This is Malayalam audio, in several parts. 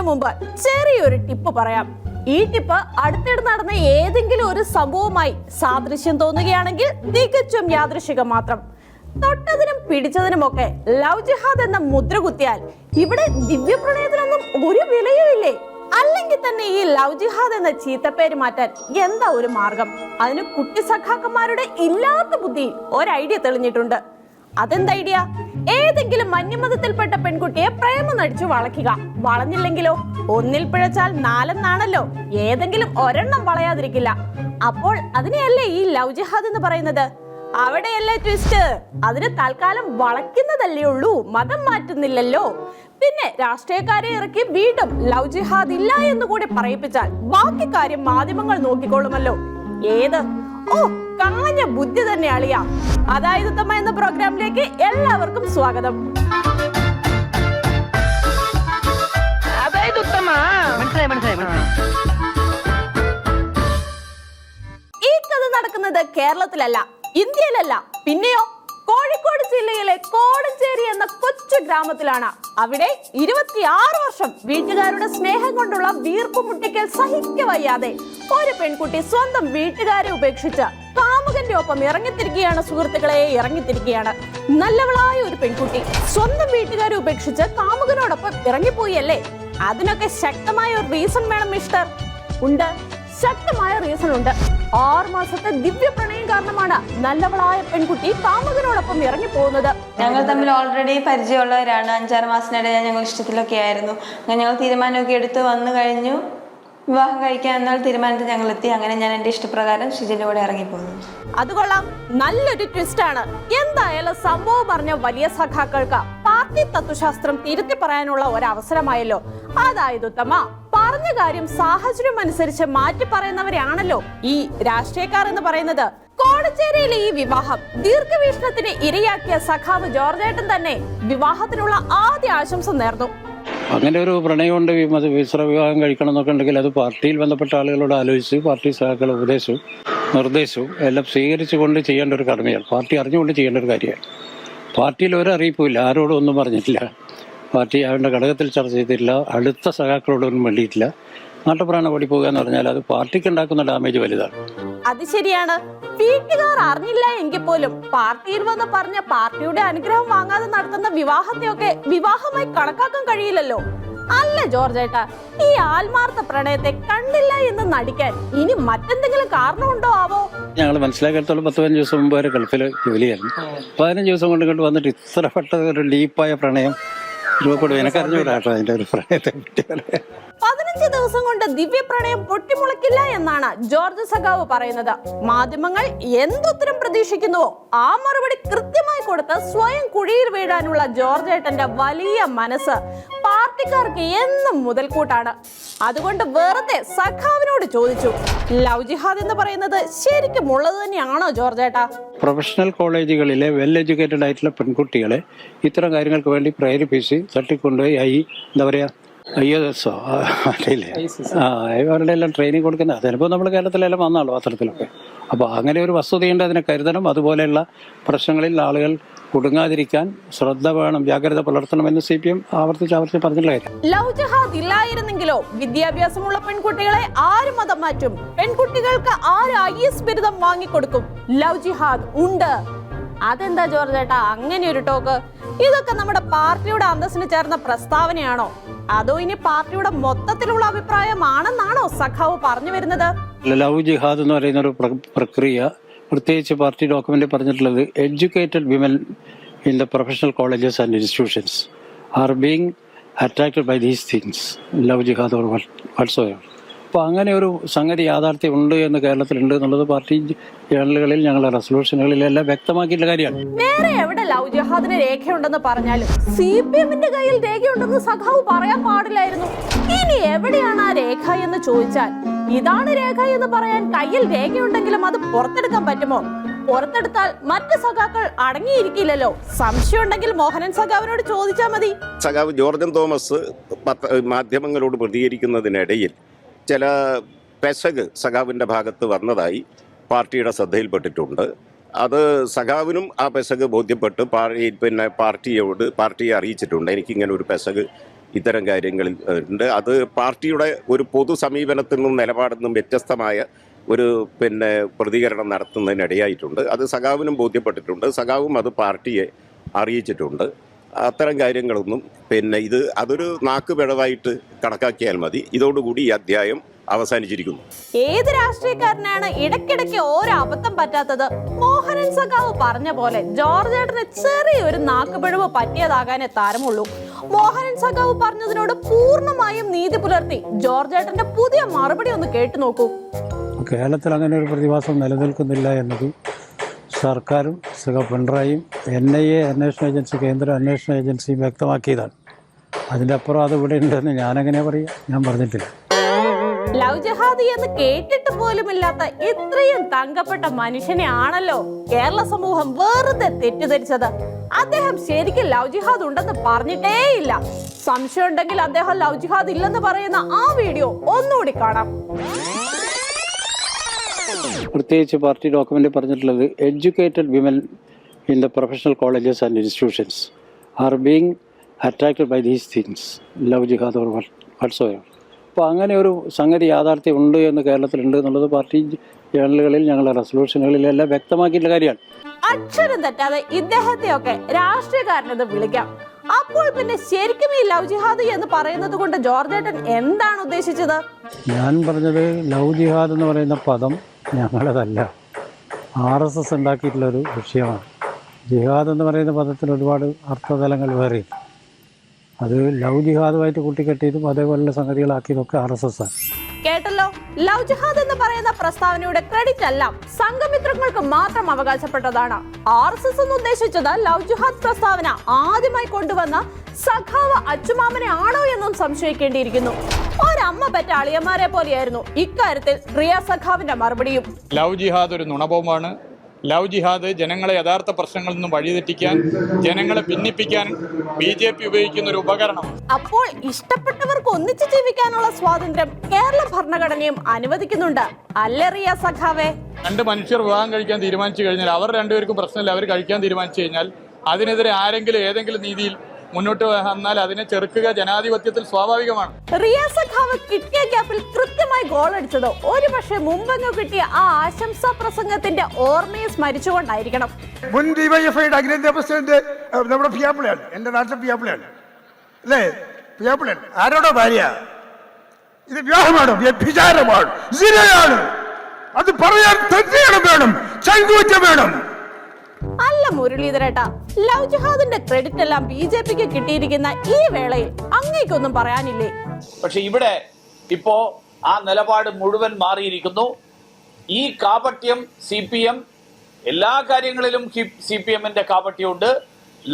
മുമ്പ് ചെറിയൊരു ടിപ്പ് പറയാം. ഈ ടിപ്പ് അടുത്തിടെ നടന്ന ഏതെങ്കിലും ഒരു സംഭവവുമായി സാദൃശ്യം തോന്നുകയാണെങ്കിൽ തികച്ചും യാദൃശികം മാത്രം. തൊട്ടതിനും പിടിച്ചതിനുമൊക്കെ ലവ് ജിഹാദ് എന്ന മുദ്ര കുത്തിയാൽ ഇവിടെ ദിവ്യപ്രണയത്തിനൊന്നും ഒരു വിലയുമില്ലേ? അല്ലെങ്കിൽ തന്നെ ഈ ലവ് ജിഹാദ് എന്ന ചീത്തപ്പേര് മാറ്റാൻ എന്താ ഒരു മാർഗം? അതിന് കുട്ടി സഖാക്കന്മാരുടെ ഇല്ലാത്ത ബുദ്ധിയിൽ ഒരു ഐഡിയ തെളിഞ്ഞിട്ടുണ്ട്. അതെന്ത് ഐഡിയ? ഏതെങ്കിലും മന്യമതത്തിൽപ്പെട്ട പെൺകുട്ടിയെ പ്രേമം നടിച്ചു വളയ്ക്കുക. വളഞ്ഞില്ലെങ്കിലോ? ഒന്നിൽ പിഴച്ചാൽ നാലെന്നാണല്ലോ. ഏതെങ്കിലും ഒരെണ്ണം വളയാതിരിക്കില്ല. അപ്പോൾ അതിനെയല്ലേ ഈ ലവ് ജിഹാദ് എന്ന് പറയുന്നത്? അവിടെയല്ലേ ട്വിസ്റ്റ്. അതിന് തൽക്കാലം വളയ്ക്കുന്നതല്ലേ ഉള്ളൂ, മതം മാറ്റുന്നില്ലല്ലോ. പിന്നെ രാഷ്ട്രീയക്കാരെ ഇറക്കി വീണ്ടും ലവ് ജിഹാദ് ഇല്ല എന്ന് കൂടി പറയിപ്പിച്ചാൽ ബാക്കി കാര്യം മാധ്യമങ്ങൾ നോക്കിക്കൊള്ളുമല്ലോ. ഏത്? ഓ, കാഞ്ഞ ബുദ്ധി തന്നെ അളിയാ. അതായത് ഉത്തമ എന്ന പ്രോഗ്രാമിലേക്ക് എല്ലാവർക്കും സ്വാഗതം. ഈ കഥ നടക്കുന്നത് കേരളത്തിലല്ല, ഇന്ത്യയിലല്ല, പിന്നെയോ കോഴിക്കോട് ജില്ലയിലെ കോടഞ്ചേരി എന്ന കൊച്ചു ഗ്രാമത്തിലാണ്. അവിടെ 26 വർഷം വീട്ടുകാരുടെ സ്നേഹം കൊണ്ടുള്ള വീർപ്പുമുട്ടിക്കൽ സഹിക്കവയ്യാതെ ഒരു പെൺകുട്ടി സ്വന്തം വീട്ടുകാരെ ഉപേക്ഷിച്ച് കാമുകന്റെ ഒപ്പം ഇറങ്ങിത്തിരിക്കുകയാണ്. സുഹൃത്തുക്കളെ, ഇറങ്ങിത്തിരിക്കുകയാണ്. നല്ലവളായ ഒരു പെൺകുട്ടി സ്വന്തം വീട്ടുകാരെ ഉപേക്ഷിച്ച് കാമുകനോടൊപ്പം ഇറങ്ങിപ്പോയി അല്ലേ? അതിനൊക്കെ ശക്തമായ ഒരു റീസൺ വേണം മിസ്റ്റർ. ഉണ്ട്, ശക്തമായ റീസൺ ഉണ്ട്. 6 മാസത്തെ ദിവ്യ പ്രണയം കാരണമാണ് നല്ലവളായ പെൺകുട്ടി കാമുകനോടൊപ്പം ഇറങ്ങി പോകുന്നത്. ഞങ്ങൾ തമ്മിൽ ഓൾറെഡി പരിചയമുള്ളവരാണ്. 5-6 മാസത്തിനിടെ ഞങ്ങൾ ഇഷ്ടത്തിലൊക്കെ ആയിരുന്നു. അങ്ങനെ ഞങ്ങൾ തീരുമാനമൊക്കെ എടുത്ത് വന്നു കഴിഞ്ഞു. വിവാഹം കഴിക്കാൻ എന്നാൽ തീരുമാനത്തിൽ ഞങ്ങൾ എത്തി. അങ്ങനെ ഞാൻ എന്റെ ഇഷ്ടപ്രകാരം ഷിജിന്റെ കൂടെ ഇറങ്ങിപ്പോകുന്നു. അത് കൊള്ളാം, നല്ലൊരു ട്വിസ്റ്റ് ആണ്. എന്തായാലും സംഭവം പറഞ്ഞ വലിയ സഖാക്കൾക്ക് പാർട്ടി തത്വശാസ്ത്രം തിരുത്തി പറയാനുള്ള ഒരു അവസരമായല്ലോ. അതായത് ഉത്തമ, പറഞ്ഞ കാര്യം സാഹചര്യം അനുസരിച്ച് മാറ്റി പറയുന്നവരാണല്ലോ ഈ രാഷ്ട്രീയക്കാർ എന്ന് പറയുന്നത്. കോടഞ്ചേരിയിലെ ഈ വിവാഹം ദീർഘവീക്ഷണത്തിന് ഇരയാക്കിയ സഖാവ് ജോർജേട്ടൻ തന്നെ വിവാഹത്തിനുള്ള ആദ്യ ആശംസ നേർന്നു. അങ്ങനെ ഒരു പ്രണയമുണ്ട്, മിശ്ര വിവാഹം കഴിക്കണം എന്നൊക്കെ ഉണ്ടെങ്കിൽ അത് പാർട്ടിയിൽ ബന്ധപ്പെട്ട ആളുകളോട് ആലോചിച്ച് പാർട്ടി സഹാക്കളുടെ ഉപദേശവും നിർദ്ദേശവും എല്ലാം സ്വീകരിച്ചുകൊണ്ട് ചെയ്യേണ്ട ഒരു കടമയാണ്. പാർട്ടി അറിഞ്ഞുകൊണ്ട് ചെയ്യേണ്ട ഒരു കാര്യമാണ്. പാർട്ടിയിൽ ഒരു അറിയിപ്പുമില്ല, ആരോടും ഒന്നും പറഞ്ഞിട്ടില്ല. പാർട്ടി അവരുടെ ഘടകത്തിൽ ചർച്ച ചെയ്തിട്ടില്ല, അടുത്ത സഹാക്കളോടൊന്നും വേണ്ടിയിട്ടില്ല. നാട്ടുപ്രാണ ഓടിപ്പോകുക എന്ന് പറഞ്ഞാൽ അത് പാർട്ടിക്ക് ഉണ്ടാക്കുന്ന ഡാമേജ് വലുതാണ്. അത് ശരിയാണ്. വീട്ടുകാർ അറിഞ്ഞില്ല എങ്കിൽ പോലും പാർട്ടിയിൽ വന്ന് പറഞ്ഞ പാർട്ടിയുടെ അനുഗ്രഹം വാങ്ങാതെ നടത്തുന്ന വിവാഹത്തെയൊക്കെ വിവാഹമായി കണക്കാക്കാൻ കഴിയില്ലല്ലോ. അല്ല ജോർജേട്ടാ, ഈ ആത്മാർത്ഥ പ്രണയത്തെ കണ്ടില്ല എന്ന് നടിക്കാൻ ഇനി മറ്റെന്തെങ്കിലും കാരണമുണ്ടോ ആവോ? ഞങ്ങൾ മനസ്സിലാക്കിയിടത്തോളം 10-15 ദിവസം മുമ്പ് വരെ ഗൾഫിൽ ജോലിയായിരുന്നു. 15 ദിവസം കൊണ്ട് ഇങ്ങോട്ട് വന്നിട്ട് ഇത്ര പെട്ടെന്ന് ഒരു ഡീപ്പായ പ്രണയം രൂപപ്പെടും എനിക്കറിഞ്ഞൂടാട്ടോ. അതിന്റെ ഒരു പ്രണയത്തെ പറ്റി 15 ദിവസം കൊണ്ട് ദിവ്യ പ്രണയം പൊട്ടിമുളക്കില്ല എന്നാണ് ജോർജ് സഖാവ് പറയുന്നത്. മാധ്യമങ്ങൾ എന്തുത്തരം പ്രതീക്ഷിക്കുന്നുവോ ആ മറുപടി കൃത്യമായി കൊടുത്ത് സ്വയം കുഴിയിൽ വീഴാനുള്ള ജോർജേട്ടന്റെ വലിയ മനസ്സ് പാർട്ടിക്കാർക്ക് എന്നും മുതൽക്കൂട്ടാണ്. അതുകൊണ്ട് വെറുതെ സഖാവിനോട് ചോദിച്ചു, ലവ് ജിഹാദ് എന്ന് പറയുന്നത് ശരിക്കും ഉള്ളത് തന്നെയാണോ ജോർജേട്ടാ? പ്രൊഫഷണൽ കോളേജുകളിലെ വെൽ എഡ്യൂക്കേറ്റഡ് ആയിട്ടുള്ള പെൺകുട്ടികളെ ഇത്തരം കാര്യങ്ങൾക്ക് വേണ്ടി പ്രേരിപ്പിച്ച് തട്ടിക്കൊണ്ടുപോയി എന്താ പറയുക, IAS അറിയില്ലേ, അവരുടെ എല്ലാം ട്രെയിനിങ് കൊടുക്കുന്നത്. അതിനിപ്പോൾ നമ്മൾ കേരളത്തിലെല്ലാം വന്നാളോ അത്തരത്തിലൊക്കെ. അപ്പോൾ അങ്ങനെ ഒരു വസ്തുതയുണ്ട്, അതിനെ കരുതണം. അതുപോലെയുള്ള പ്രശ്നങ്ങളിൽ ആളുകൾ കുടുങ്ങാതിരിക്കാൻ ശ്രദ്ധ വേണം, ജാഗ്രത പുലർത്തണമെന്ന് CPM ആവർത്തിച്ച് പറഞ്ഞിട്ടുള്ള കാര്യം. ലവ് ജിഹാദ് ഇല്ലായിരുന്നെങ്കിലോ വിദ്യാഭ്യാസമുള്ള പെൺകുട്ടികളെ ആര് മതം മാറ്റും? പെൺകുട്ടികൾക്ക് ആര് IAS ബിരുദം വാങ്ങിക്കൊടുക്കും? ലവ് ജിഹാദ് ഉണ്ട്. അതെന്താ ജോർജേട്ടാ അങ്ങനെ ഒരു ടോക്ക്? ഇതൊക്കെ നമ്മുടെ പാർട്ടിയുടെ അന്തസ്സിന് ചേർന്ന പ്രസ്താവനയാണോ? അതോ ഇനി പാർട്ടിയുടെ മൊത്തത്തിലുള്ള അഭിപ്രായമാണെന്നാണോ സഖാവ് പറഞ്ഞു വരുന്നത്? ലവ് ജിഹാദ് എന്ന് പറയുന്ന ഒരു പ്രക്രിയ പ്രത്യേകിച്ച് പാർട്ടി ഡോക്യുമെന്റ് പറഞ്ഞിട്ടുള്ളത് educated women in the professional colleges and institutions are being attracted by these things, love jihad or whatsoever. അപ്പോൾ അങ്ങനെ ഒരു സംഗതി യാഥാർത്ഥ്യം ഉണ്ട് എന്ന് കേരളത്തിലുണ്ട് എന്നുള്ളത് പാർട്ടി ജേണലുകളിൽ ഞങ്ങളുടെ റെസൊല്യൂഷനുകളിലെല്ലാം വ്യക്തമാക്കിയിട്ടുള്ള കാര്യമാണ്. വേറെ എവിടെ ലവ് ജിഹാദിന് രേഖയുണ്ടെന്ന് പറഞ്ഞാലും CPMന്റെ കയ്യിൽ രേഖയുണ്ടെന്ന് സഖാവ് പറയാൻ പാടില്ലായിരുന്നു. ഇനി എവിടെയാണ് ആ രേഖ എന്ന് ചോദിച്ചാൽ, ഇതാണ് രേഖ എന്ന് പറയാൻ കയ്യിൽ രേഖയുണ്ടെങ്കിലും അത് പുറത്തെടുക്കാൻ പറ്റുമോ? പുറത്തെടുത്താൽ മറ്റ് സഖാക്കൾ അടങ്ങിയിരിക്കില്ലല്ലോ. സംശയം ഉണ്ടെങ്കിൽ മോഹനൻ സഖാവിനോട് ചോദിച്ചാൽ മതി. സഖാവ് ജോർജൻ തോമസ് മാധ്യമങ്ങളോട് പ്രതികരിക്കുന്നതിനിടയിൽ ചില പെശക് സഖാവിൻ്റെ ഭാഗത്ത് വന്നതായി പാർട്ടിയുടെ ശ്രദ്ധയിൽപ്പെട്ടിട്ടുണ്ട്. അത് സഖാവിനും ആ പെശക് ബോധ്യപ്പെട്ട് പാർട്ടിയെ അറിയിച്ചിട്ടുണ്ട്. എനിക്കിങ്ങനെ ഒരു പെശക് ഇത്തരം കാര്യങ്ങളിൽ ഉണ്ട്. അത് പാർട്ടിയുടെ ഒരു പൊതു സമീപനത്തിൽ നിന്നും നിലപാടിൽ നിന്നും വ്യത്യസ്തമായ ഒരു പ്രതികരണം നടത്തുന്നതിനിടയായിട്ടുണ്ട്. അത് സഖാവിനും ബോധ്യപ്പെട്ടിട്ടുണ്ട്. സഖാവും അത് പാർട്ടിയെ അറിയിച്ചിട്ടുണ്ട്. അത്തരം കാര്യങ്ങളൊന്നും അതൊരു നാക്കുപിഴവായിട്ട് കണക്കാക്കിയാൽ മതി. ഇതോടുകൂടി ഈ അധ്യായം അവസാനിച്ചിരിക്കുന്നു. ഏത് രാഷ്ട്രീയക്കാരനാണ് ഇടയ്ക്കിടയ്ക്ക് ഓരോ അബദ്ധം പറ്റാത്തത്? മോഹനൻ സഖാവ് പറഞ്ഞ പോലെ ജോർജ് ഏട്ടന് ചെറിയൊരു നാക്കുപിഴവ് പറ്റിയതാകാനേ താരമുള്ളൂ. മോഹനൻ സഖാവ് പറഞ്ഞതിനോട് പൂർണ്ണമായും നീതി പുലർത്തി ജോർജ് ഏട്ടന്റെ പുതിയ മറുപടി ഒന്ന് കേട്ടു നോക്കൂ. കേരളത്തിൽ അങ്ങനെ ഒരു പ്രതിഭാസം നിലനിൽക്കുന്നില്ല എന്നത് സർക്കാരും പിണറായിയും NIA അന്വേഷണ ഏജൻസി, കേന്ദ്ര അന്വേഷണ ഏജൻസിയും വ്യക്തമാക്കിയതാണ്. അതിൻ്റെ അപ്പുറം അത് ഇവിടെ ഉണ്ടെന്ന് ഞാനെങ്ങനെ പറയാം? ഞാൻ പറഞ്ഞിട്ടില്ല. ലവ് ജിഹാദി എന്ന് കേട്ടിട്ട് പോലുമില്ലാത്ത ഇത്രയും തങ്കപ്പെട്ട മനുഷ്യനെ ആണല്ലോ കേരള സമൂഹം വെറുതെ തെറ്റിദ്ധരിച്ചത്. അദ്ദേഹം ശരിക്കും ലവ് ജിഹാദ് ഉണ്ടെന്ന് പറഞ്ഞിട്ടേയില്ല. സംശയം ഉണ്ടെങ്കിൽ അദ്ദേഹം ലവ് ജിഹാദ് ഇല്ലെന്ന് പറയുന്ന ആ വീഡിയോ ഒന്നുകൂടി കാണാം. പ്രത്യേകിച്ച് പാർട്ടി ഡോക്യുമെന്റിൽ പറഞ്ഞിട്ടുള്ളത് educated women in the professional colleges and institutions are being attracted by these things, love jihad or whatsoever. അപ്പോൾ അങ്ങനെ ഒരു സംഗതി യാഥാർത്ഥ്യം ഉണ്ട് എന്ന് കേരളത്തിലുണ്ട് എന്നുള്ളത് പാർട്ടി ജേണലുകളിൽ, ഞങ്ങളുടെ റെസൊല്യൂഷനുകളിലെല്ലാം വ്യക്തമാക്കിയിട്ടുള്ള കാര്യമാണ്. അക്ഷരം തെറ്റാതെ ഇദ്ദേഹത്തെയൊക്കെ രാഷ്ട്രീയക്കാരനെന്ന് വിളിക്കാം. അപ്പോൾ പിന്നെ ശരിക്കും ഈ ലവ് ജിഹാദ് എന്ന് പറയുന്നത് കൊണ്ട് ജോർജ് ഏട്ടൻ എന്താണ് ഉദ്ദേശിച്ചത്? ഞാൻ പറഞ്ഞത് ലവ് ജിഹാദ് എന്ന് പറയുന്ന പദം ഞങ്ങളതല്ല, RSS ഉണ്ടാക്കിയിട്ടുള്ളൊരു വിഷയമാണ്. ജിഹാദ് എന്ന് പറയുന്ന പദത്തിന് ഒരുപാട് അർത്ഥതലങ്ങൾ വേറെ. അത് ലവ് ജിഹാദുമായിട്ട് കൂട്ടിക്കെട്ടിയതും അതേപോലുള്ള സംഗതികളാക്കിയതൊക്കെ RSS ആണ്. കേട്ടല്ലോ, ലവ് ജിഹാദ് എന്ന് പറയുന്ന പ്രസ്താവനയുടെ ക്രെഡിറ്റ് എല്ലാം സംഘമിത്രങ്ങൾക്ക് മാത്രം അവകാശപ്പെട്ടതാണ്. RSS എന്ന് ഉദ്ദേശിച്ചത് ലവ് ജിഹാദ് പ്രസ്താവന ആദ്യമായി കൊണ്ടുവന്ന സഖാവ് അച്ചുമാമനെ ആണോ എന്നും സംശയിക്കേണ്ടിയിരിക്കുന്നു. ഒരമ്മ പെറ്റ അളിയന്മാരെ പോലെയായിരുന്നു ഇക്കാര്യത്തിൽ റിയ സഖാവിന്റെ മറുപടിയും. ലവ് ജിഹാദ് ഒരു നുണബോംബാണ്. ലവ് ജിഹാദ് ജനങ്ങളെ യഥാർത്ഥ പ്രശ്നങ്ങളിൽ നിന്നും വഴിതെറ്റിക്കാൻ, ജനങ്ങളെ ഭിന്നിപ്പിക്കാൻ BJP ഉപയോഗിക്കുന്ന ഒരു ഉപകരണം. അപ്പോൾ ഇഷ്ടപ്പെട്ടവർക്ക് ഒന്നിച്ചു ജീവിക്കാനുള്ള സ്വാതന്ത്ര്യം കേരള ഭരണഘടനയും അനുവദിക്കുന്നുണ്ട് അല്ലേ റിയ സഖാവേ? രണ്ട് മനുഷ്യർ വിവാഹം കഴിക്കാൻ തീരുമാനിച്ചു കഴിഞ്ഞാൽ അവർ രണ്ടുപേർക്കും പ്രശ്നമില്ല, അവർ കഴിക്കാൻ തീരുമാനിച്ചു കഴിഞ്ഞാൽ അതിനെതിരെ ആരെങ്കിലും ഏതെങ്കിലും രീതിയിൽ മുന്നോട്ട് വന്നാൽ അതിനെ ചെറുക്കുക ജനാധിപത്യത്തിൽ സ്വാഭാവികമാണ്. റിയ സഖാവ് കിട്ടിയ ഗ്യാപ്പിൽ കൃത്യമായി ഗോൾ അടിച്ചത് ഒരുപക്ഷെ മുമ്പെങ്ങോ കിട്ടിയ ആ ആശംസാ പ്രസംഗത്തിന്റെ ഓർമ്മയെ സ്മരിച്ചുകൊണ്ടായിരിക്കണം. മുൻ ഡിവൈഎഫ്ഐയുടെ അഖിലേന്ത്യാ പ്രസിഡന്റ് നമ്മുടെ പിയാപ്പിളയാണ്, എന്റെ നാട്ടിലെ പിയാപ്പിളയാണ് അല്ലേ? പിയാപ്പിളയാണ്. ആരോടോ ഭാര്യ? ഇത് വിവാഹമാണ്, വ്യഭിചാരമാണ്, സിനയാണ്. അത് പറയാൻ തെറ്റിയാണ് വേണം, ചങ്കൂറ്റം വേണം. അല്ല മുരളീധരേട്ടാ, ലവ് ജിഹാദിന്റെ ക്രെഡിറ്റ് എല്ലാം BJPക്ക് കിട്ടിയിരിക്കുന്ന ഈ വേളയിൽ അങ്ങേക്കൊന്നും പറയാനില്ലേ? പക്ഷെ ഇവിടെ ഇപ്പോ ആ നിലപാട് മുഴുവൻ മാറിയിരിക്കുന്നു. ഈ കാപട്യം CPM എല്ലാ കാര്യങ്ങളിലും CPMന്റെ കാപട്യമുണ്ട്.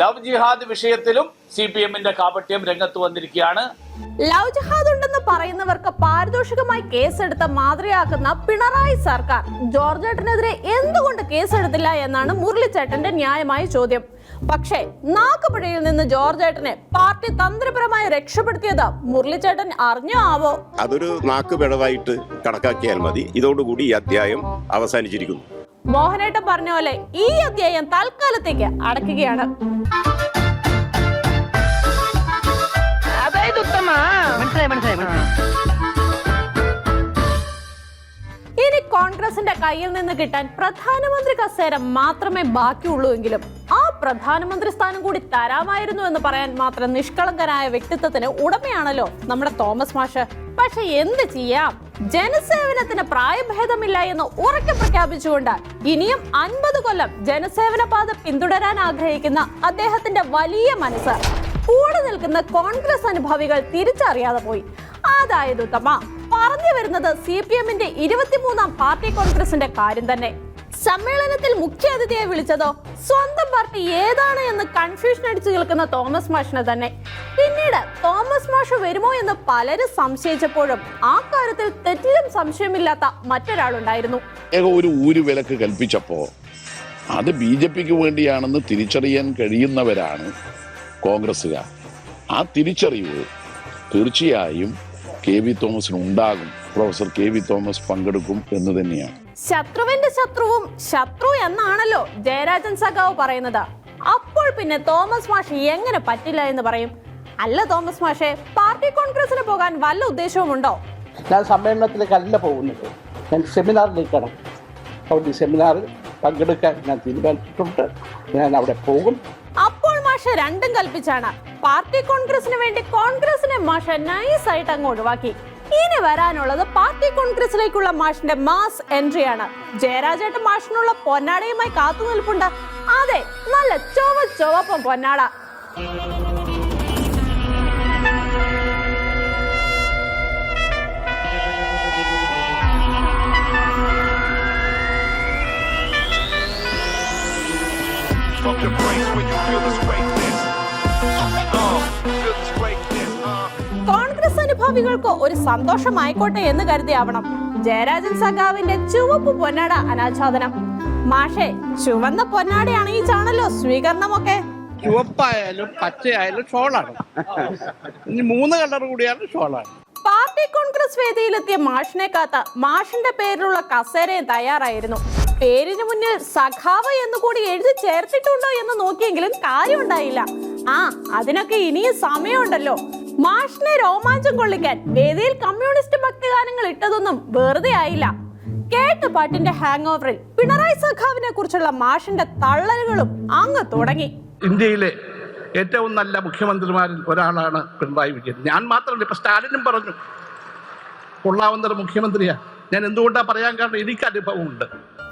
ലവ് ജിഹാദ് വിഷയത്തിലും CPMന്റെ കാപട്യം രംഗത്ത് വന്നിരിക്കുകയാണ്. ലവ് ജിഹാദ് ഉണ്ടെന്ന് പറയുന്നവർക്ക് പാരിതോഷികമായി കേസെടുത്ത മാതൃകയാക്കുന്ന പിണറായി സർക്കാർ ജോർജ് ഏട്ടനെതിരെ എന്തുകൊണ്ട് കേസെടുത്തില്ല എന്നാണ് മുരളിച്ചേട്ടന്റെ ന്യായമായ ചോദ്യം. പക്ഷേ നാക്കുപിഴയിൽ നിന്ന് ജോർജ് ഏട്ടനെ പാർട്ടി തന്ത്രപരമായി രക്ഷപ്പെടുത്തിയത് മുരളിച്ചേട്ടൻ അറിഞ്ഞോ ആവോ? അതൊരു നാക്കുപിഴവായിട്ട് കണക്കാക്കിയാൽ മതി. ഇതോടുകൂടി ഈ അധ്യായം അവസാനിച്ചിരിക്കുന്നു. മോഹനേട്ടൻ പറഞ്ഞ പോലെ ഈ അധ്യായം തൽക്കാലത്തേക്ക് അടയ്ക്കുകയാണ്. ഇനി കോൺഗ്രസിന്റെ കയ്യിൽ നിന്ന് കിട്ടാൻ പ്രധാനമന്ത്രി കസേര മാത്രമേ ബാക്കിയുള്ളൂ എങ്കിലും ആ പ്രധാനമന്ത്രി സ്ഥാനം കൂടി തരാമായിരുന്നു എന്ന് പറയാൻ മാത്രം നിഷ്കളങ്കനായ വ്യക്തിത്വത്തിന് ഉടമയാണല്ലോ നമ്മുടെ തോമസ് മാഷ്. പക്ഷെ എന്ത് ചെയ്യാം, ജനസേവനത്തിന് പ്രായഭേദമില്ല എന്ന് ഉറക്കെ പ്രഖ്യാപിച്ചുകൊണ്ട് ഇനിയും 50 കൊല്ലം ജനസേവന പാത പിന്തുടരാൻ ആഗ്രഹിക്കുന്ന അദ്ദേഹത്തിന്റെ വലിയ മനസ്സ് കൂടെ നിൽക്കുന്ന കോൺഗ്രസ് അനുഭാവികൾ തിരിച്ചറിയാതെ പോയി. അതായത് ഉത്തമ പറഞ്ഞു വരുന്നത് CPMന്റെ 23ാം പാർട്ടി കോൺഗ്രസിന്റെ കാര്യം തന്നെ. സമ്മേളനത്തിൽ മുഖ്യാതിഥിയെ വിളിച്ചതോ സ്വന്തം പാർട്ടി ഏതാണ് എന്ന് കൺഫ്യൂഷൻ അടിച്ചു നിൽക്കുന്ന തോമസ് മാഷിനെ തന്നെ. പിന്നീട് തോമസ് മാഷ് വരുമോ എന്ന് പലരും സംശയിച്ചപ്പോഴും ആ കാര്യത്തിൽ തെറ്റിലും സംശയമില്ലാത്ത മറ്റൊരാളുണ്ടായിരുന്നു. ഒരു ഊരുവിലക്ക് കൽപ്പിച്ചപ്പോ അത് BJPക്ക് വേണ്ടിയാണെന്ന് തിരിച്ചറിയാൻ കഴിയുന്നവരാണ് കോൺഗ്രസ്സുകാർ. ആ തിരിച്ചറിവ് തീർച്ചയായും KV തോമസിന് ഉണ്ടാകും. പ്രൊഫസർ KV തോമസ് പങ്കെടുക്കും എന്ന് തന്നെയാണ്. ശത്രുവിന്റെ ശത്രുവും ശത്രു എന്നാണല്ലോ ജയരാജൻ സഖാവ് പറയുന്നത്. അപ്പോൾ പിന്നെ തോമസ് മാഷ് എങ്ങനെ പറ്റില്ല എന്ന് പറയും? അല്ല തോമസ് മാഷെ, പാർട്ടി കോൺഗ്രസിന് പോകാൻ വല്ല ഉദ്ദേശവുമുണ്ടോ? ഞാൻ സമ്മേളനത്തിലേക്കല്ല പോകുന്നത്, ഞാൻ സെമിനാറിലേക്കാണ്. അപ്പോൾ ഈ സെമിനാറിൽ പങ്കെടുക്കാൻ ഞാൻ തീരുമാനിച്ചിട്ടുണ്ട്. ഞാൻ അവിടെ പോകും. അപ്പോൾ മാഷ രണ്ടും കൽപ്പിച്ചാണ്. പാർട്ടി കോൺഗ്രസിന് വേണ്ടി കോൺഗ്രസിനെ മാഷ നൈസായിട്ട് അങ്ങ് ഒഴിവാക്കി. ഇനി വരാനുള്ളത് പാർട്ടി കോൺഗ്രസിലേക്കുള്ള മാഷിന്റെ മാസ് എൻട്രിയാണ്. ജയരാജേട്ടൻ മാഷിനുള്ള പൊന്നാടയുമായി കാത്തു നിൽപ്പുണ്ട്. അതെ, നല്ല ചുവപ്പം പൊന്നാട. കോൺഗ്രസ് അനുഭാവികൾക്ക് ഒരു സന്തോഷമായിക്കോട്ടെ എന്ന് കരുതിയാവണം ജയരാജൻ സഖാവിന്റെ ചുവപ്പ് പൊന്നാട അനാച്ഛാദനം. മാഷെ, ചുവന്ന പൊന്നാടയാണ് ഈ ചാണല്ലോ സ്വീകരണമൊക്കെ. ചുവപ്പായാലും പച്ചയായാലും ഷോളാണ്. ഇനി 3 കളർ കൂടിയാണ് ഷോളാണ്. പാർട്ടി കോൺഗ്രസ് വേദിയിലെത്തിയ മാഷിനെ കാത്ത മാഷിന്റെ പേരിലുള്ള കസേരയും തയ്യാറായിരുന്നു. പേരിന് മുന്നിൽ സഖാവ് എന്ന് കൂടി എഴുതി ചേർത്തിട്ടുണ്ടോ എന്ന് നോക്കിയെങ്കിലും കാര്യമുണ്ടായില്ല. അതിനൊക്കെ ഇനിയും സമയമുണ്ടല്ലോ. മാഷിനെ രോമാഞ്ചം കൊള്ളിക്കാൻ വേദിയിൽ കമ്മ്യൂണിസ്റ്റ് ഭക്തിഗാനങ്ങൾ ഇട്ടതൊന്നും വെറുതെ ആയില്ല. കേട്ട പാട്ടിന്റെ ഹാങ് ഓവറിൽ പിണറായി സഖാവിനെ കുറിച്ചുള്ള മാഷിന്റെ തള്ളലുകളും അങ്ങ് തുടങ്ങി. ഇന്ത്യയിലെ ഏറ്റവും നല്ല മുഖ്യമന്ത്രിമാരിൽ ഒരാളാണ് പിണറായി വിജയൻ. ഞാൻ മാത്രമല്ല, ഇപ്പൊ സ്റ്റാലിനും പറഞ്ഞു കൊള്ളാവുന്നൊരു മുഖ്യമന്ത്രിയാ. ഞാൻ എന്തുകൊണ്ടാ പറയാൻ കാരണം, എനിക്ക് അനുഭവമുണ്ട്.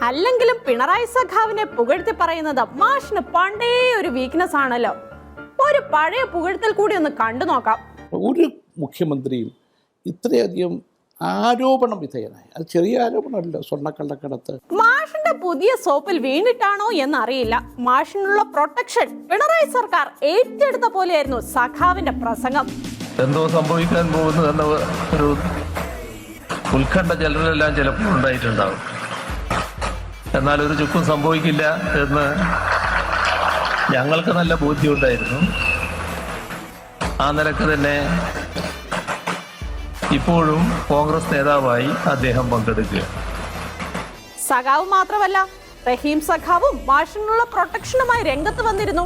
അല്ലെങ്കിലും പിണറായി സഖാവിനെ പുകഴ്ത്തി പറയുന്നത് മാഷിന് പണ്ടേ ഒരു വീക്ക്നെസ് ആണല്ലോ. ഒരു പഴയ പുകഴ്ത്തൽ കൂടി ഒന്ന് കണ്ടു നോക്കാം. ഒരു മുഖ്യമന്ത്രിയും ഇത്രയധികം ആരോപണം വിധേയനായി, അത് ചെറിയ ആരോപണമല്ല, സ്വർണ്ണക്കള്ളക്കടത്ത്. മാഷിന്റെ പുതിയ സോപ്പിൽ വീണിട്ടാണോ എന്നറിയില്ല, മാഷിനുള്ള പ്രൊട്ടക്ഷൻ പിണറായി സർക്കാർ ഏറ്റെടുത്ത പോലെയായിരുന്നു സഖാവിന്റെ പ്രസംഗം. എന്തോ സംഭവിക്കാൻ പോകുന്നു എന്ന ഒരു ഉത്കണ്ഠ ചിലരെല്ലാം ചിലപ്പോൾ ഉണ്ടായിട്ടുണ്ടാവും. എന്നാൽ ഒരു ചുക്കും സംഭവിക്കില്ല എന്ന് ഞങ്ങൾക്ക് നല്ല ബോധ്യമുണ്ടായിരുന്നു. ആ നിലക്ക് തന്നെ ഇപ്പോഴും കോൺഗ്രസ് നേതാവായി അദ്ദേഹം പങ്കെടുക്കുക. സഖാവ് മാത്രമല്ല, റഹീം സഖാവും മാഷിനുള്ള പ്രൊട്ടക്ഷനുമായി രംഗത്ത് വന്നിരുന്നു.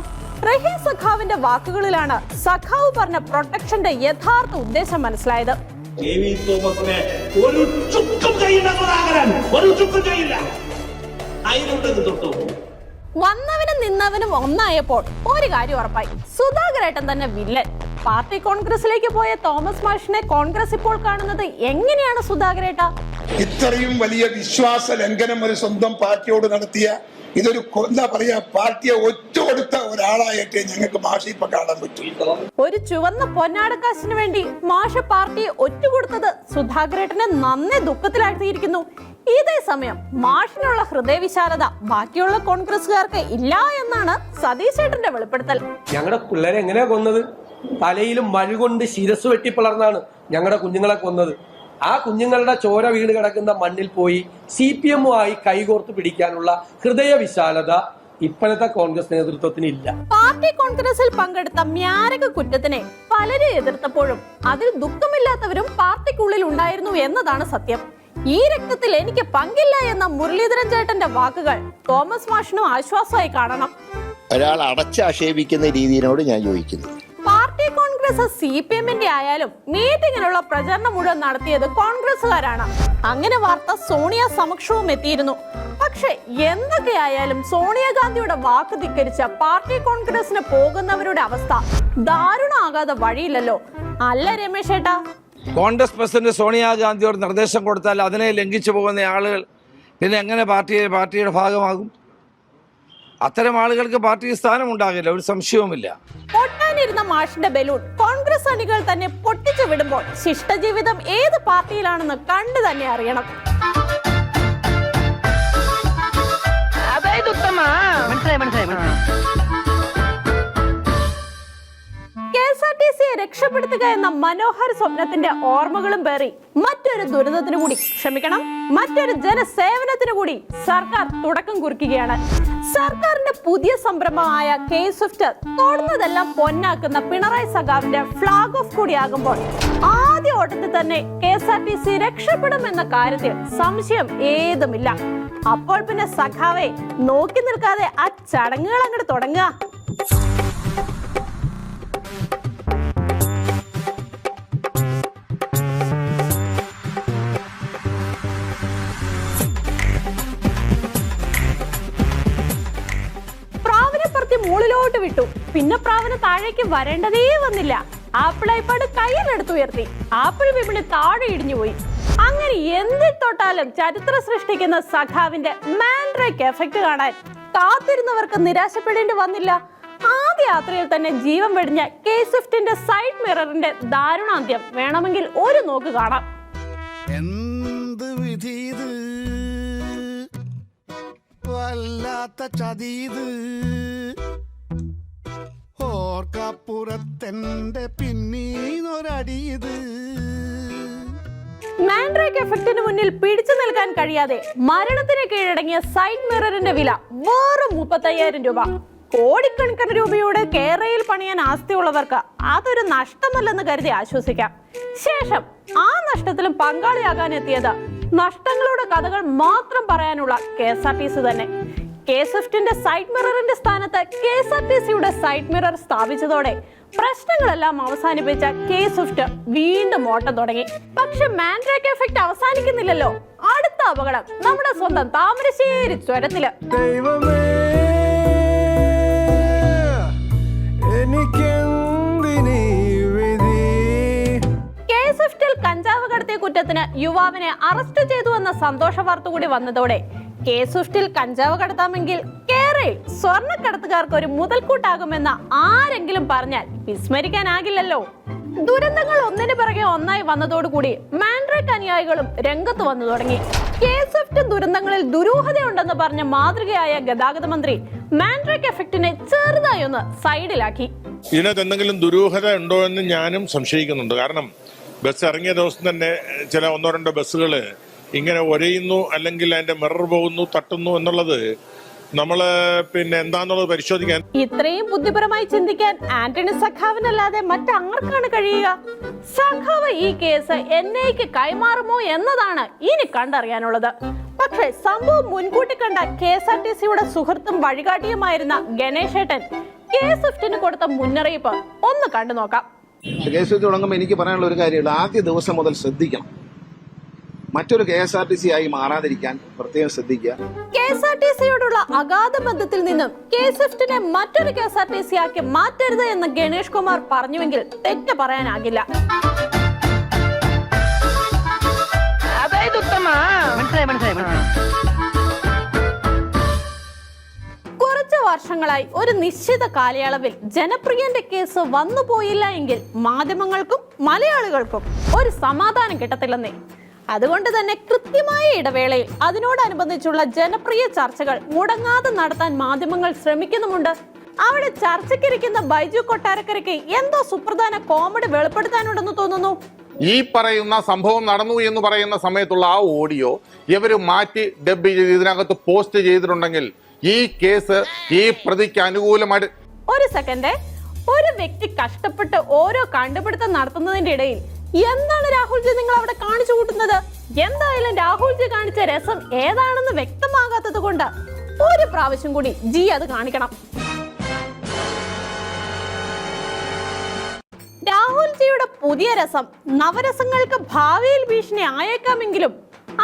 റഹീം സഖാവിന്റെ വാക്കുകളിലാണ് സഖാവ് പറഞ്ഞ പ്രൊട്ടക്ഷന്റെ യഥാർത്ഥ ഉദ്ദേശം മനസ്സിലായത്. വന്നവനും നിന്നവനും ഒന്നായപ്പോൾ ഒരു കാര്യം ഉറപ്പായി, സുധാകരേട്ടൻ തന്നെ വില്ലൻ. പാർട്ടി കോൺഗ്രസിലേക്ക് പോയ തോമസ് മാഷിനെ കോൺഗ്രസ് ഇപ്പോൾ കാണുന്നത് എങ്ങനെയാണ് സുധാകരേട്ട? ഇത്രയും വലിയ വിശ്വാസ ലംഘനം ഒരു സ്വന്തം പാർട്ടിയോട് നടത്തിയ, ഇതൊരു എന്താ പറയാ, പാർട്ടിയെ ഒറ്റുകൊടുത്ത ഒരാളായിട്ട് ഞങ്ങൾക്ക് മാഷി ഇപ്പൊ കാണാൻ പറ്റും. ഒരു ചുവന്ന പൊന്നാടക്കാശിന് വേണ്ടി മാഷ പാർട്ടിയെ ഒറ്റുകൊടുത്തത് സുധാകരേട്ടനെ നന്നേ ദുഃഖത്തിലാഴ്ത്തിയിരിക്കുന്നു. ഇതേ സമയം മാഷിനുള്ള ഹൃദയവിശാലത ബാക്കിയുള്ള കോൺഗ്രസുകാർക്ക് ഇല്ല എന്നാണ് സതീശേട്ടന്റെ വെളിപ്പെടുത്തൽ. ഞങ്ങളുടെ പിള്ളേരെ എങ്ങനെയാ കൊന്നത്? തലയിലും മഴുകൊണ്ട് ശിരസ് വെട്ടിപ്പിളർന്നാണ് ഞങ്ങളുടെ കുഞ്ഞുങ്ങളെ കൊന്നത്. ആ കുഞ്ഞുങ്ങളുടെ ചോര വീണ് കിടക്കുന്ന മണ്ണിൽ പോയി CPM-മായി കൈകോർത്ത് പിടിക്കാനുള്ള ഹൃദയവിശാലത ഇപ്പോഴത്തെ കോൺഗ്രസ് നേതൃത്വത്തിന് ഇല്ല. പാർട്ടി കോൺഗ്രസിൽ പങ്കെടുത്ത മ്യാരക കുറ്റത്തിനെ പലരും എതിർത്തപ്പോഴും അതിൽ ദുഃഖമില്ലാത്തവരും പാർട്ടിക്കുള്ളിൽ ഉണ്ടായിരുന്നു എന്നതാണ് സത്യം. ഈ രക്തത്തിൽ എനിക്ക് പങ്കില്ല എന്ന മുരളീധരൻ ചേട്ടന്റെ വാക്കുകൾ തോമസ് മാഷിനും ആശ്വാസമായി കാണണം. ഒരാൾ അടച്ചാക്ഷേപിക്കുന്ന രീതിയിനോട് ഞാൻ യോജിക്കുന്നു. പാർട്ടി കോൺഗ്രസ് CPM-ന്റെ ആയാലും മീറ്റിങ്ങിനുള്ള പ്രചരണം മുഴുവൻ നടത്തിയത് കോൺഗ്രസുകാരാണ്. അങ്ങനെ വാർത്ത സോണിയ സമക്ഷവും എത്തിയിരുന്നു. പക്ഷെ എന്തൊക്കെയായാലും സോണിയാഗാന്ധിയുടെ വാക്ക് ധിക്കരിച്ച പാർട്ടി കോൺഗ്രസിന് പോകുന്നവരുടെ അവസ്ഥ ദാരുണമാകാതെ വഴിയില്ലല്ലോ. അല്ല രമേശ് ഏട്ടാ? കോൺഗ്രസ് പ്രസിഡന്റ് സോണിയാഗാന്ധിയോട് നിർദ്ദേശം കൊടുത്താൽ അതിനെ ലംഘിച്ചു പോകുന്ന ആളുകൾ പിന്നെ എങ്ങനെ പാർട്ടിയുടെ ഭാഗമാകും? അത്തരം ആളുകൾക്ക് പാർട്ടിയിൽ സ്ഥാനം ഉണ്ടാകില്ല, ഒരു സംശയവുമില്ല. പൊട്ടാനിരുന്ന മാഷിന്റെ ബലൂൺ കോൺഗ്രസ് അണികൾ തന്നെ പൊട്ടിച്ചു വിടുമ്പോൾ ശിഷ്ടജീവിതം ഏത് പാർട്ടിയിലാണെന്ന് കണ്ടു തന്നെ അറിയണം. KSRTCയെ രക്ഷപ്പെടുത്തുക എന്ന മനോഹര സ്വപ്നത്തിന്റെ ഓർമ്മകളും പേറി മറ്റൊരു ദുരന്തത്തിന് കൂടി, ക്ഷമിക്കണം, മറ്റൊരു ജനസേവനത്തിന് കൂടി സർക്കാർ തുടക്കം കുറിക്കുകയാണ്. സർക്കാരിന്റെ പുതിയ സംരംഭമായ K-Swift തൊടുന്നതെല്ലാം പൊന്നാക്കുന്ന പിണറായി സഖാവിന്റെ ഫ്ലാഗ് ഓഫ് കൂടിയാകുമ്പോൾ ആദ്യ ഓട്ടത്തിൽ തന്നെ KSRTC രക്ഷപ്പെടുമെന്ന കാര്യത്തിൽ സംശയം ഏതുമില്ല. അപ്പോൾ പിന്നെ സഖാവെ നോക്കി നിൽക്കാതെ ആ ചടങ്ങുകൾ അങ്ങോട്ട് തുടങ്ങുക. മുകളിലോട്ട് വിട്ടു. പിന്നെ പ്രാവിന് താഴേക്ക് വരേണ്ടതേ വന്നില്ല. Apple iPad കയ്യിലെടുത്തുയർത്തി. ആപ്പിൾ വിപണി താഴെ ഇടിഞ്ഞുപോയി. അങ്ങനെ എന്തിൽ തൊട്ടാലും ചരിത്രം സൃഷ്ടിക്കുന്ന സഖാവിന്റെ മാൻഡ്രേക്ക് എഫക്ട് കാണാൻ കാത്തിരുന്നവർക്ക് നിരാശപ്പെടേണ്ടി വന്നില്ല. ആദ്യ യാത്രയിൽ തന്നെ ജീവൻ വെടിഞ്ഞ കെ സ്വിഫ്റ്റിന്റെ സൈഡ് മിററിന്റെ ദാരുണാന്ത്യം വേണമെങ്കിൽ ഒരു നോക്ക് കാണാം. എന്ത് വിധീത്, വല്ലാത്ത ചതീത്, ഓർക്കപ്പുറത്തെന്റെ പിന്നീന്നൊരടിയത്. മാൻഡ്രേക്ക് എഫക്റ്റിന് മുന്നിൽ പിടിച്ചു നിൽക്കാൻ കഴിയാതെ മരണത്തിന് കീഴടങ്ങിയ സൈഡ് മിററിന്റെ വില വെറും 35,000 രൂപ. കോടിക്കണക്കിന് രൂപയുടെ കേരയിൽ പണിയാൻ ആസ്തിയുള്ളവർക്ക് അതൊരു നഷ്ടമല്ലെന്ന് കരുതി ആശ്വസിക്കാം. ശേഷം ആ നഷ്ടത്തിലും പങ്കാളിയാകാൻ എത്തിയത് നഷ്ടങ്ങളുടെ കഥകൾ മാത്രം പറയാനുള്ള KSRTC തന്നെ. കെ സ്വിഫ്റ്റിന്റെ സൈഡ് മിററിന്റെ സ്ഥാനത്ത് KSRTCയുടെ സൈഡ് മിറർ സ്ഥാപിച്ചതോടെ പ്രശ്നങ്ങളെല്ലാം അവസാനിപ്പിച്ച കെ സ്വിഫ്റ്റ് വീണ്ടും ഓട്ടം തുടങ്ങി. പക്ഷെ മാൻഡ്രേക്ക് എഫക്ട് അവസാനിക്കുന്നില്ലല്ലോ. അടുത്ത അപകടം നമ്മുടെ സ്വന്തം താമരശ്ശേരി ചുരത്തില്. കെ സ്വിഫ്റ്റിൽ കഞ്ചാവ് കടത്തിയ കുറ്റത്തിന് യുവാവിനെ അറസ്റ്റ് ചെയ്തു എന്ന സന്തോഷ വാർത്ത കൂടി വന്നതോടെ കെ സ്വിഫ്റ്റിൽ കഞ്ചാവ് കടത്താമെങ്കിൽ കേരളയിൽ സ്വർണ്ണക്കടത്തുകാർക്ക് ഒരു മുതൽക്കൂട്ടാകുമെന്ന് ആരെങ്കിലും പറഞ്ഞാൽ വിസ്മരിക്കാനാകില്ലല്ലോ. ദുരന്തങ്ങൾ ഒന്നിനു പിറകെ ഒന്നായി വന്നതോടുകൂടി മാൻഡ്രേക്ക് അനുയായികളും രംഗത്ത് വന്നു തുടങ്ങി. കെ സ്വിഫ്റ്റ് ദുരന്തങ്ങളിൽ ദുരൂഹതയുണ്ടെന്ന് പറഞ്ഞ മാതൃകയായ ഗതാഗത മന്ത്രി മാൻഡ്രേക്ക് എഫക്റ്റിനെ ചെറുതായി ഒന്ന് സൈഡിലാക്കി. ഇതിനകത്ത് എന്തെങ്കിലും ദുരൂഹത ഉണ്ടോ എന്ന് ഞാനും സംശയിക്കുന്നുണ്ട്. കാരണം ബസ് ഇറങ്ങിയ ദിവസം തന്നെ ചില 1-2 ബസ്സുകൾ ഇങ്ങനെ ഒരയുന്നു, അല്ലെങ്കിൽ അതിന്റെ മിറർ പോകുന്നു, തട്ടുന്നു എന്നുള്ളത് നമ്മള് എന്താന്നുള്ളത് പരിശോധിക്കാൻ. ഇത്രയും ബുദ്ധിപരമായി ചിന്തിക്കാൻ ആന്റണി സഖാവിനല്ലാതെ മറ്റാർക്കാണ് കഴിയുക? സഖാവ് ഈ കേസ് NIAക്ക് കൈമാറുമോ എന്നതാണ് ഇനി കണ്ടറിയാനുള്ളത്. പക്ഷേ സംഭവം മുൻകൂട്ടി കണ്ട KSRTCയുടെ സുഹൃത്തും വഴികാട്ടിയുമായിരുന്ന ഗണേശേട്ടൻ കെ സ്വിഫ്റ്റിന് കൊടുത്ത മുന്നറിയിപ്പ് ഒന്ന് കണ്ടു നോക്കാം. കേസ് തുടങ്ങുമ്പോൾ എനിക്ക് പറയാനുള്ള ഒരു കാര്യമുള്ളൂ. ആദ്യ ദിവസം മുതൽ ശ്രദ്ധിക്കണം, മറ്റൊരു KSRTC ആയി മാറാതിരിക്കാൻ പ്രത്യേകം ശ്രദ്ധിക്കുക. KSRTCയോടുള്ള അഗാധ ബന്ധത്തിൽ നിന്നും കെ സ്വിഫ്റ്റിനെ മറ്റൊരു KSRTC ആക്കി മാറ്റരുത് എന്ന് ഗണേഷ് കുമാർ പറഞ്ഞുവെങ്കിൽ തെറ്റ് പറയാനാകില്ല. കുറച്ചു വർഷങ്ങളായി ഒരു നിശ്ചിത കാലയളവിൽ ജനപ്രിയന്റെ കേസ് വന്നുപോയില്ല എങ്കിൽ മാധ്യമങ്ങൾക്കും മലയാളികൾക്കും ഒരു സമാധാനം കിട്ടത്തില്ലെന്നേ. അതുകൊണ്ട് തന്നെ കൃത്യമായ ഇടവേളയിൽ അതിനോടനുബന്ധിച്ചുള്ള ജനപ്രിയ ചർച്ചകൾ മുടങ്ങാതെ നടത്താൻ മാധ്യമങ്ങൾ ശ്രമിക്കുന്നുമുണ്ട്. അവിടെ ചർച്ചയ്ക്കിരിക്കുന്ന ബൈജു കൊട്ടാരക്കരയ്ക്ക് എന്തോ സുപ്രധാന കോമഡി വെളിപ്പെടുത്താനുണ്ടെന്ന് തോന്നുന്നു. ഈ പറയുന്ന സംഭവം നടന്നു എന്ന് പറയുന്ന സമയത്തുള്ള ആ ഓഡിയോ ഇവര് മാറ്റി ഡബ് ചെയ്ത് ഇതിനകത്ത് പോസ്റ്റ് ചെയ്തിട്ടുണ്ടെങ്കിൽ ഈ കേസ് ഈ പ്രതിക്ക് അനുകൂലമായിട്ട്. ഒരു സെക്കൻഡ്, ഒരു വ്യക്തി കഷ്ടപ്പെട്ട് ഓരോ കണ്ടുപിടുത്തം നടത്തുന്നതിന്റെ ഇടയിൽ എന്താണ് രാഹുൽജി നിങ്ങൾ അവിടെ കാണിച്ചു കൂട്ടുന്നത്? എന്തായാലും രാഹുൽജി കാണിച്ച രസം ഏതാണെന്ന് വ്യക്തമാകാത്തത് കൊണ്ട് ഒരു പ്രാവശ്യം കൂടി അത് കാണിക്കണം. രാഹുൽജിയുടെ പുതിയ രസം നവരസങ്ങൾക്ക് ഭാവിയിൽ ഭീഷണി ആയേക്കാമെങ്കിലും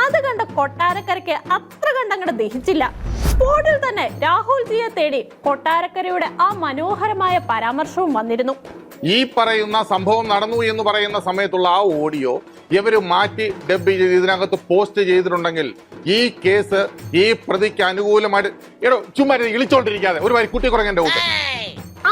അത് കണ്ട കൊട്ടാരക്കരയ്ക്ക് അത്ര കണ്ടങ്ങടെ ദഹിച്ചില്ല. സ്പോട്ടിൽ തന്നെ രാഹുൽജിയെ തേടി കൊട്ടാരക്കരയുടെ ആ മനോഹരമായ പരാമർശവും വന്നിരുന്നു. ഈ പറയുന്ന സംഭവം നടന്നു എന്ന് പറയുന്ന സമയത്തുള്ള ആ ഓഡിയോ ഇവര് മാറ്റി ഡബ് ചെയ്ത് ഇതിനകത്ത് പോസ്റ്റ് ചെയ്തിട്ടുണ്ടെങ്കിൽ ഈ കേസ് ഈ പ്രതിക്ക് അനുകൂലമായിട്ട്. ചുമ്മാ ഇളിച്ചോണ്ടിരിക്കാതെ ഒരു വരി കുട്ടി കുറങ്ങന്റെ കൂട്ട്.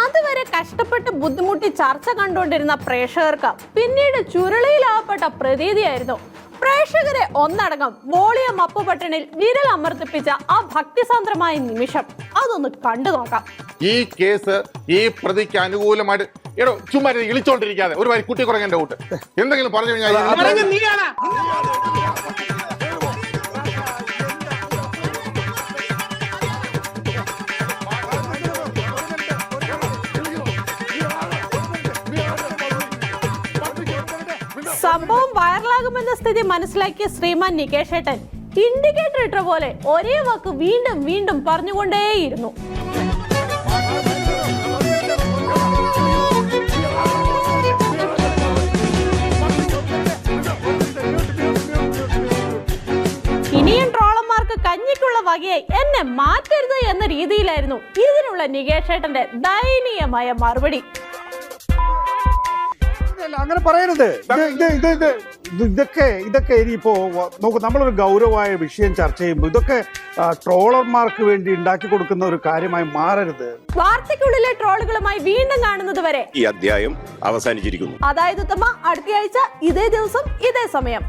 അതുവരെ കഷ്ടപ്പെട്ട് ബുദ്ധിമുട്ടി ചർച്ച കണ്ടുകൊണ്ടിരുന്ന പ്രേക്ഷകർക്ക് പിന്നീട് ചുരുളിയിലാവപ്പെട്ട പ്രതീതിയായിരുന്നു. പ്രേക്ഷകരെ ഒന്നടങ്കം വോളിയം അപ്പ് ബട്ടണിൽ വിരൽ അമർത്തിപ്പിച്ച ആ ഭക്തിസാന്ദ്രമായ നിമിഷം അതൊന്ന് കണ്ടു നോക്കാം. ഈ കേസ് ഈ പ്രതിക്ക് അനുകൂലമായിട്ട്. ചുമ്മാ ഇളിച്ചോണ്ടിരിക്കാതെ ഒരു വരി കുട്ടി കുറങ്ങന്റെ കൂട്ട്. എന്തെങ്കിലും പറഞ്ഞു കഴിഞ്ഞാൽ സംഭവം വൈറലാകുമെന്ന സ്ഥിതി മനസ്സിലാക്കിയ ശ്രീമാൻ നികേഷേട്ടൻ ഇൻഡിക്കേറ്റർ ഇട്ട പോലെ ഒരേ വാക്ക് വീണ്ടും വീണ്ടും പറഞ്ഞുകൊണ്ടേയിരുന്നു. ഇനിയും ട്രോളന്മാർക്ക് കഞ്ഞി കഞ്ഞിക്കുള്ള വകയായി എന്നെ മാറ്റരുത് എന്ന രീതിയിലായിരുന്നു ഇതിനുള്ള നികേഷേട്ടന്റെ ദയനീയമായ മറുപടി. അങ്ങനെ പറയരുത്. ഇതൊക്കെ ഇനിയിപ്പോ നോക്കൂ, നമ്മളൊരു ഗൗരവമായ വിഷയം ചർച്ച ചെയ്യുമ്പോൾ ഇതൊക്കെ ട്രോളർമാർക്ക് വേണ്ടി ഉണ്ടാക്കി കൊടുക്കുന്ന ഒരു കാര്യമായി മാറരുത്. വാർത്തയ്ക്കുള്ളിലെ ട്രോളുകളുമായി വീണ്ടും കാണുന്നത് വരെ ഈ അധ്യായം അവസാനിച്ചിരിക്കുന്നു. അതായത് ഉത്തമ, അടുത്തയാഴ്ച ഇതേ ദിവസം ഇതേ സമയം